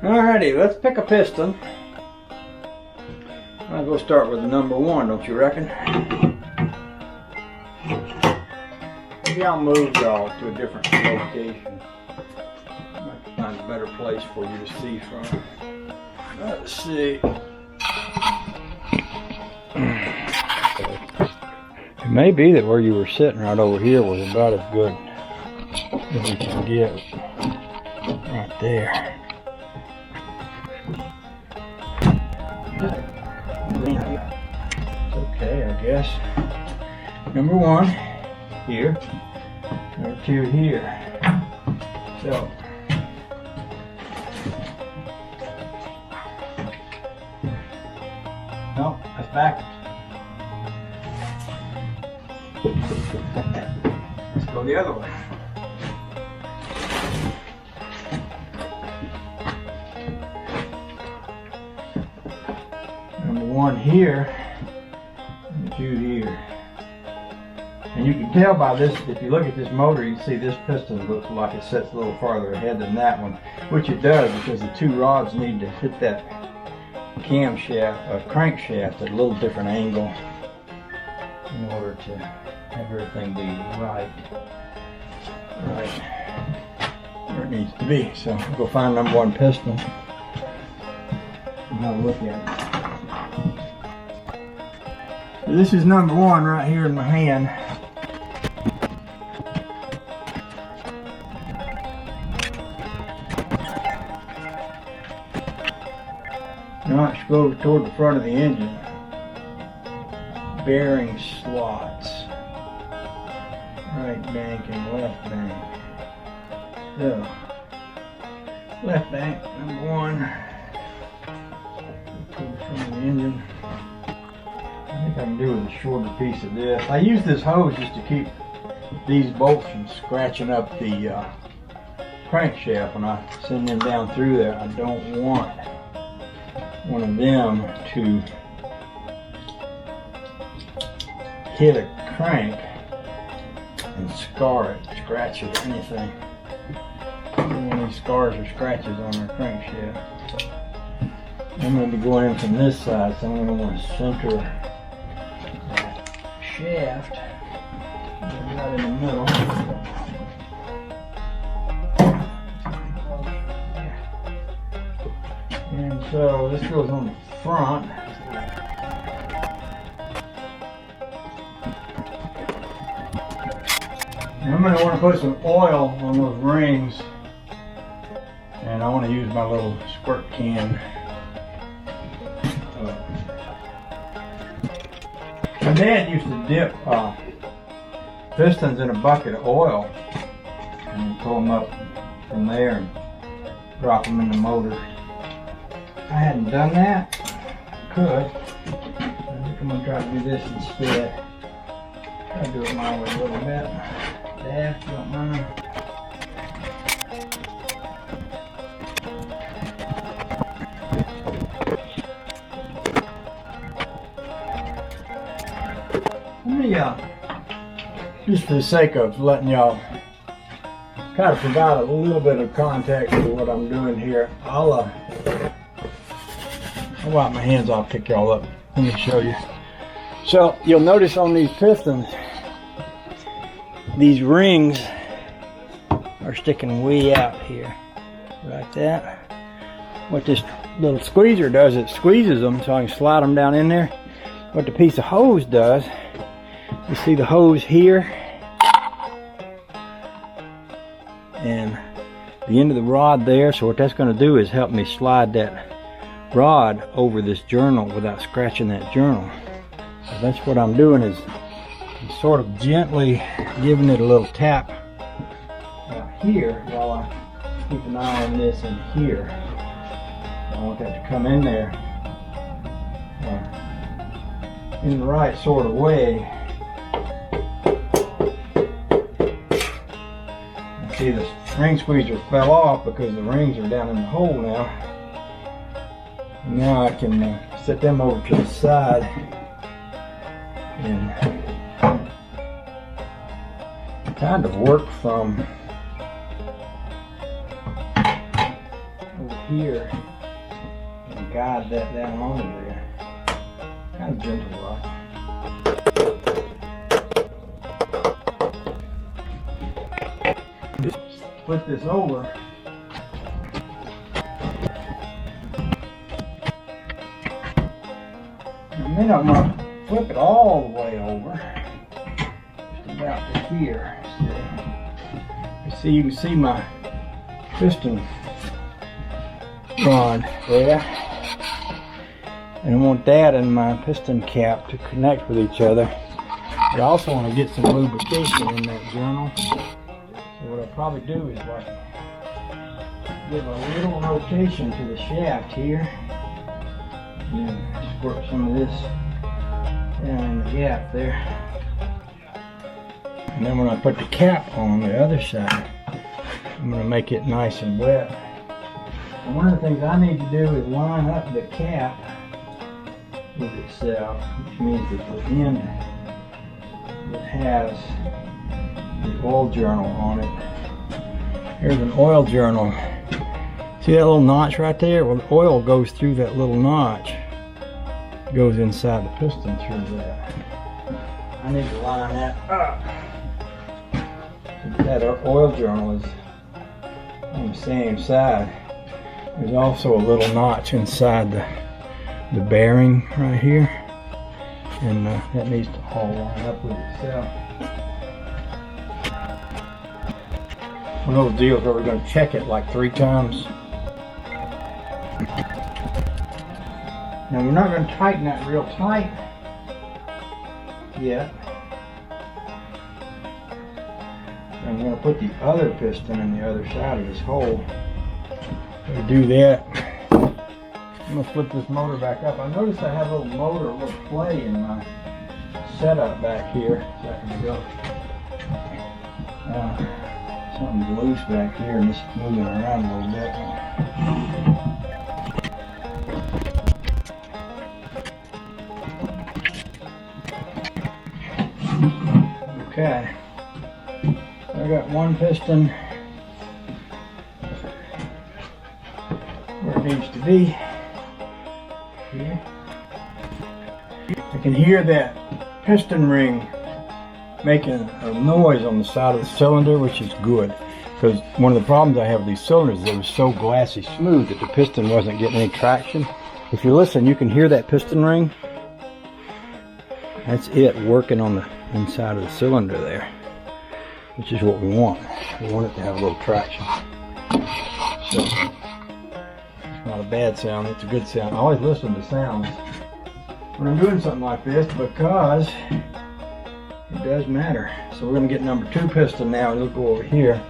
Alrighty, let's pick a piston. I'll go start with the number 1, don't you reckon? Maybe I'll move y'all to a different location. I might find a better place for you to see from. Let's see. It may be that where you were sitting right over here was about as good as we can get. Right there. It's okay, I guess. Number 1 here. Number 2 here. So. No, that's backwards. Let's go the other way. Number 1 here, and 2 here. And you can tell by this, if you look at this motor, you can see this piston looks like it sets a little farther ahead than that one, which it does because the 2 rods need to hit that camshaft, crankshaft at a little different angle in order to have everything be right where it needs to be. So I'll go find number 1 piston and have a look at it. So this is number 1 right here in my hand. Now it's go toward the front of the engine. Bearing slots. Right bank and left bank. So, left bank, number 1. Toward the front of the engine. I think I can do with a shorter piece of this. I use this hose just to keep these bolts from scratching up the crankshaft when I send them down through there. I don't want one of them to hit a crank and scar it, scratch it, or anything. I don't want any scars or scratches on our crankshaft. I'm going to be going in from this side, so I'm going to want to center that shaft right in the middle. And so this goes on the front. And I'm going to want to put some oil on those rings. And I want to use my little squirt can. My dad used to dip pistons in a bucket of oil and pull them up from there and drop them in the motor. I hadn't done that. Could. I think I'm going to try to do this instead. I'll do it my way a little bit. Dad, if you don't mind. Let me, just for the sake of letting y'all kind of provide a little bit of context for what I'm doing here, I'll wipe my hands off, pick y'all up. Let me show you. So you'll notice on these pistons, these rings are sticking way out here, like that. What this little squeezer does, it squeezes them so I can slide them down in there. What the piece of hose does, you see the hose here, and the end of the rod there. So what that's going to do is help me slide that rod over this journal without scratching that journal. So that's what I'm doing, is sort of gently giving it a little tap here while I keep an eye on this in here. I want that to come in there in the right sort of way. And see, the ring squeezer fell off because the rings are down in the hole now. And now I can set them over to the side and kind of work from over here and guide that down onto there. Kind of gentle like. Just flip this over. And then I'm going to flip it all the way over. Just about to here. See, you can see my piston rod there. And I want that and my piston cap to connect with each other. But I also want to get some lubrication in that journal. So what I'll probably do is like give a little rotation to the shaft here. And then squirt some of this down in the gap there. And then when I put the cap on the other side, I'm going to make it nice and wet. And one of the things I need to do is line up the cap with itself, which means that the end that has the oil journal on it. Here's an oil journal. See that little notch right there? Well, the oil goes through that little notch. It goes inside the piston through that. I need to line that up. That oil journal is on the same side. There's also a little notch inside the bearing right here, and that needs to all line up with itself. One of those deals where we're going to check it like 3 times. Now we're not going to tighten that real tight yet. I'm going to put the other piston in the other side of this hole. To do that, I'm going to flip this motor back up. I noticed I have a little motor, a little play in my setup back here. So I can go. Something's loose back here and it's moving around a little bit. Okay. I got one piston where it needs to be. Here. I can hear that piston ring making a noise on the side of the cylinder, which is good, because one of the problems I have with these cylinders is they were so glassy smooth that the piston wasn't getting any traction. If you listen, you can hear that piston ring. That's it working on the inside of the cylinder there, which is what we want. We want it to have a little traction. So, it's not a bad sound, it's a good sound. I always listen to sounds when I'm doing something like this because it does matter. So we're going to get number 2 piston now, and it'll go over here.